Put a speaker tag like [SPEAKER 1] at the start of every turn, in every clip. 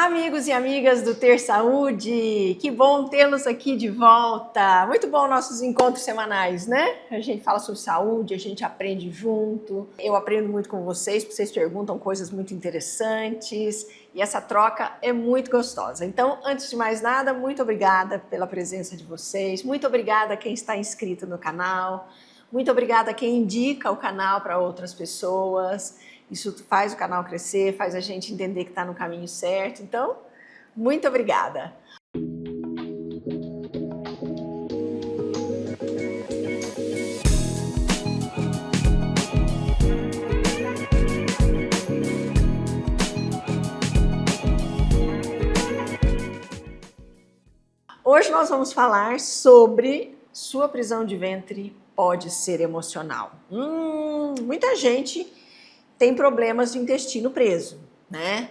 [SPEAKER 1] Amigos e amigas do Ter Saúde, que bom tê-los aqui de volta. Muito bom nossos encontros semanais, né? A gente fala sobre saúde, a gente aprende junto. Eu aprendo muito com vocês, porque vocês perguntam coisas muito interessantes e essa troca é muito gostosa. Então, antes de mais nada, muito obrigada pela presença de vocês. Muito obrigada a quem está inscrito no canal. Muito obrigada a quem indica o canal para outras pessoas. Isso faz o canal crescer, faz a gente entender que está no caminho certo. Então, muito obrigada! Hoje nós vamos falar sobre sua prisão de ventre pode ser emocional. Muita gente tem problemas de intestino preso, né?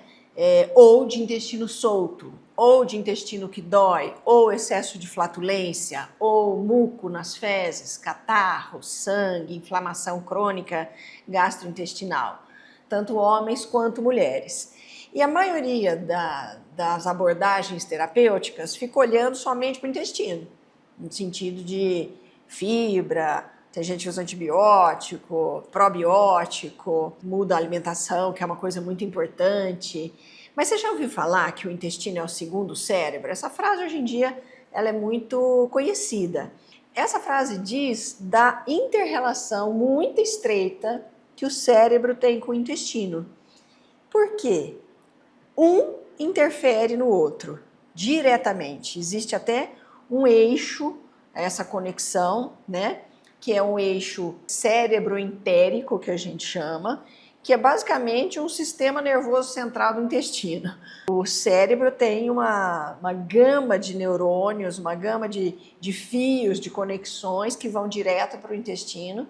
[SPEAKER 1] Ou de intestino solto, ou de intestino que dói, ou excesso de flatulência, ou muco nas fezes, catarro, sangue, inflamação crônica gastrointestinal, tanto homens quanto mulheres. E a maioria das abordagens terapêuticas fica olhando somente para o intestino, no sentido de fibra. Tem gente que usa antibiótico, probiótico, muda a alimentação, que é uma coisa muito importante. Mas você já ouviu falar que o intestino é o segundo cérebro? Essa frase hoje em dia ela é muito conhecida. Essa frase diz da inter-relação muito estreita que o cérebro tem com o intestino. Por quê? Um interfere no outro diretamente. Existe até um eixo, essa conexão, né? Que é um eixo cérebro-entérico, que a gente chama, que é basicamente um sistema nervoso central do intestino. O cérebro tem uma gama de neurônios, uma gama de fios, de conexões que vão direto para o intestino.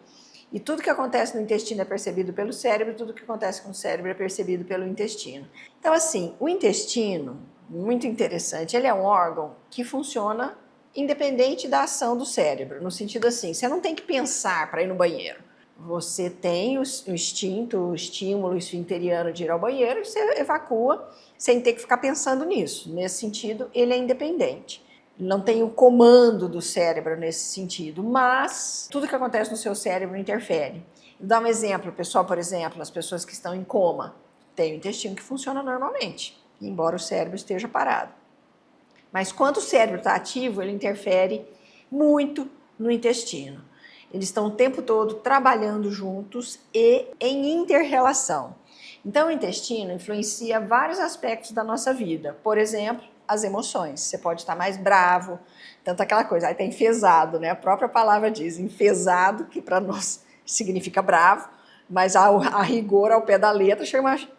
[SPEAKER 1] E tudo que acontece no intestino é percebido pelo cérebro, tudo que acontece com o cérebro é percebido pelo intestino. Então, assim, o intestino, muito interessante, ele é um órgão que funciona independente da ação do cérebro, no sentido assim, você não tem que pensar para ir no banheiro. Você tem o instinto, o estímulo esfinteriano de ir ao banheiro e você evacua sem ter que ficar pensando nisso. Nesse sentido, ele é independente. Não tem o comando do cérebro nesse sentido, mas tudo que acontece no seu cérebro interfere. Vou dar um exemplo, pessoal, por exemplo, as pessoas que estão em coma, tem o intestino que funciona normalmente, embora o cérebro esteja parado. Mas quando o cérebro está ativo, ele interfere muito no intestino. Eles estão o tempo todo trabalhando juntos e em inter-relação. Então, o intestino influencia vários aspectos da nossa vida. Por exemplo, as emoções. Você pode estar mais bravo, tanto aquela coisa, aí tá enfesado, né? A própria palavra diz enfesado, que para nós significa bravo, mas a rigor, ao pé da letra,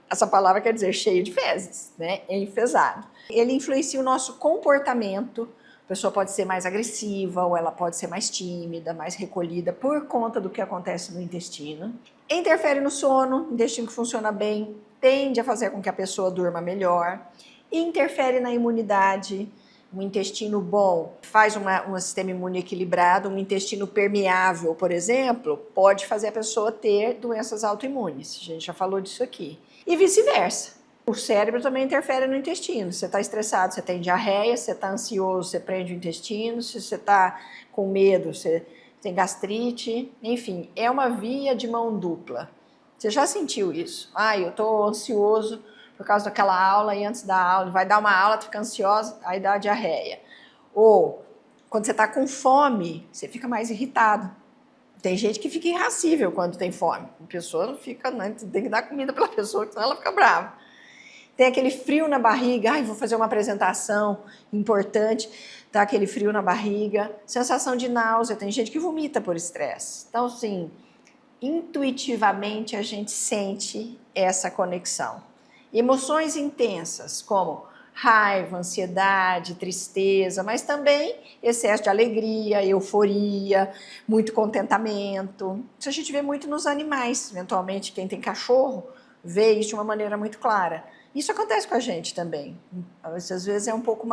[SPEAKER 1] essa palavra quer dizer cheio de fezes, né? É enfesado. Ele influencia o nosso comportamento. A pessoa pode ser mais agressiva ou ela pode ser mais tímida, mais recolhida por conta do que acontece no intestino. Interfere no sono, o intestino que funciona bem tende a fazer com que a pessoa durma melhor. Interfere na imunidade. Um intestino bom faz um sistema imune equilibrado. Um intestino permeável, por exemplo, pode fazer a pessoa ter doenças autoimunes. A gente já falou disso aqui. E vice-versa. O cérebro também interfere no intestino. Você está estressado, você tem diarreia. Você está ansioso, você prende o intestino. Se você está com medo, você tem gastrite. Enfim, é uma via de mão dupla. Você já sentiu isso? Eu estou ansioso por causa daquela aula e antes da aula, vai dar uma aula, tu fica ansiosa, aí dá diarreia. Ou, quando você está com fome, você fica mais irritado. Tem gente que fica irascível quando tem fome. A pessoa não fica, né? Tem que dar comida para a pessoa, senão ela fica brava. Tem aquele frio na barriga, vou fazer uma apresentação importante, dá aquele frio na barriga. Sensação de náusea, tem gente que vomita por estresse. Então, assim, intuitivamente a gente sente essa conexão. Emoções intensas, como raiva, ansiedade, tristeza, mas também excesso de alegria, euforia, muito contentamento. Isso a gente vê muito nos animais. Eventualmente, quem tem cachorro vê isso de uma maneira muito clara. Isso acontece com a gente também. Às vezes é um pouco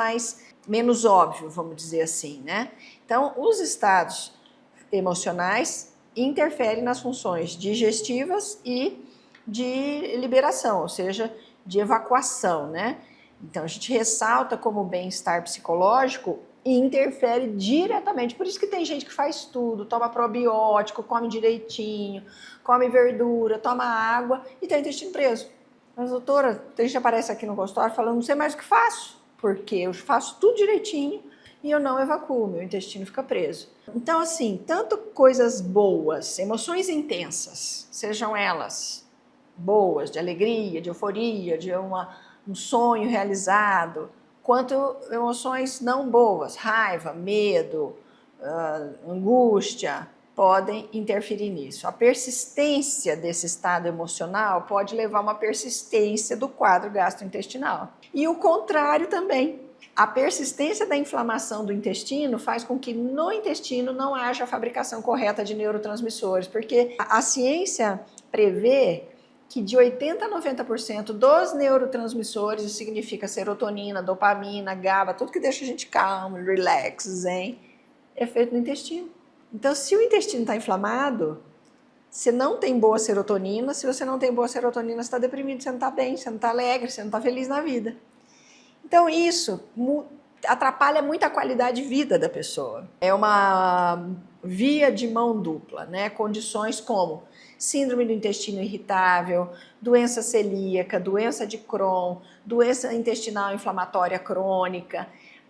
[SPEAKER 1] menos óbvio, vamos dizer assim, né? Então, os estados emocionais interferem nas funções digestivas e de liberação, ou seja, de evacuação, né? Então a gente ressalta como o bem-estar psicológico interfere diretamente. Por isso que tem gente que faz tudo, toma probiótico, come direitinho, come verdura, toma água e tem intestino preso. Mas doutora, a gente aparece aqui no consultório falando, não sei mais o que faço, porque eu faço tudo direitinho e eu não evacuo, meu intestino fica preso. Então assim, tanto coisas boas, emoções intensas, sejam elas boas, de alegria, de euforia, de um sonho realizado, quanto emoções não boas, raiva, medo, angústia, podem interferir nisso. A persistência desse estado emocional pode levar a uma persistência do quadro gastrointestinal. E o contrário também. A persistência da inflamação do intestino faz com que no intestino não haja a fabricação correta de neurotransmissores, porque a ciência prevê que de 80% a 90% dos neurotransmissores, isso significa serotonina, dopamina, GABA, tudo que deixa a gente calmo, relax, zen, é feito no intestino. Então, se o intestino está inflamado, você não tem boa serotonina. Se você não tem boa serotonina, você está deprimido, você não está bem, você não está alegre, você não está feliz na vida. Então, isso atrapalha muito a qualidade de vida da pessoa. É uma via de mão dupla, né? Condições como síndrome do intestino irritável, doença celíaca, doença de Crohn, doença intestinal inflamatória crônica,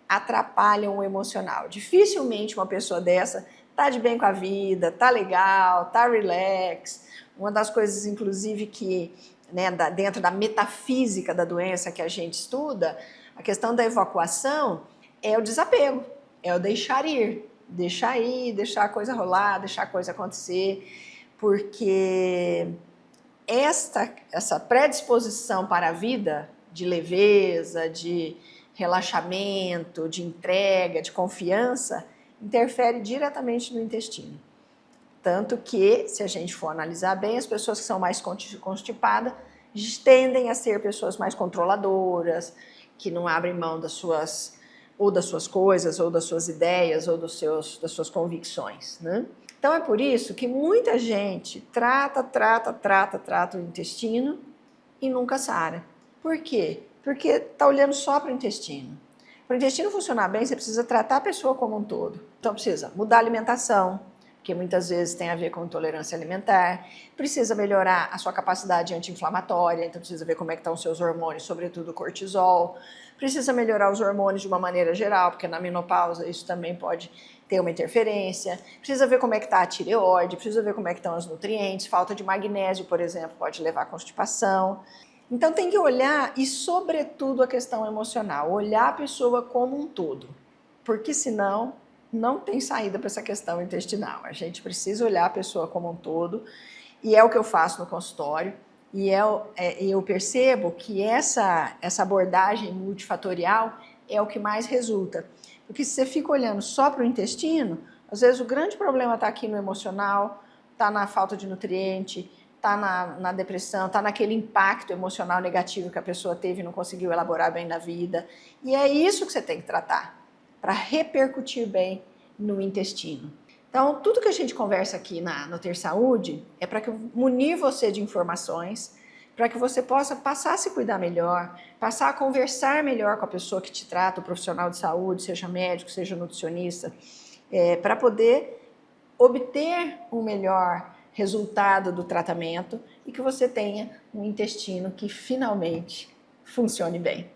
[SPEAKER 1] atrapalham o emocional. Dificilmente uma pessoa dessa tá de bem com a vida, tá legal, tá relax. Uma das coisas, inclusive, que dentro da metafísica da doença que a gente estuda, a questão da evacuação é o desapego, é o deixar ir, deixar a coisa rolar, deixar a coisa acontecer, porque essa predisposição para a vida, de leveza, de relaxamento, de entrega, de confiança, interfere diretamente no intestino. Tanto que, se a gente for analisar bem, as pessoas que são mais constipadas tendem a ser pessoas mais controladoras, que não abrem mão das suas coisas, ou das suas ideias, ou das suas convicções, né? Então é por isso que muita gente trata o intestino e nunca sara. Por quê? Porque está olhando só para o intestino. Para o intestino funcionar bem, você precisa tratar a pessoa como um todo. Então precisa mudar a alimentação, que muitas vezes tem a ver com intolerância alimentar, precisa melhorar a sua capacidade anti-inflamatória, então precisa ver como é que estão os seus hormônios, sobretudo o cortisol, precisa melhorar os hormônios de uma maneira geral, porque na menopausa isso também pode ter uma interferência, precisa ver como é que está a tireoide, precisa ver como é que estão os nutrientes, falta de magnésio, por exemplo, pode levar à constipação. Então tem que olhar, e sobretudo a questão emocional, olhar a pessoa como um todo, porque senão não tem saída para essa questão intestinal. A gente precisa olhar a pessoa como um todo, e é o que eu faço no consultório, e eu percebo que essa abordagem multifatorial é o que mais resulta. Porque se você fica olhando só para o intestino, às vezes o grande problema está aqui no emocional, está na falta de nutriente, está na depressão, está naquele impacto emocional negativo que a pessoa teve e não conseguiu elaborar bem na vida. E é isso que você tem que tratar, para repercutir bem no intestino. Então, tudo que a gente conversa aqui no Ter Saúde é para munir você de informações, para que você possa passar a se cuidar melhor, passar a conversar melhor com a pessoa que te trata, o profissional de saúde, seja médico, seja nutricionista, para poder obter um melhor resultado do tratamento e que você tenha um intestino que finalmente funcione bem.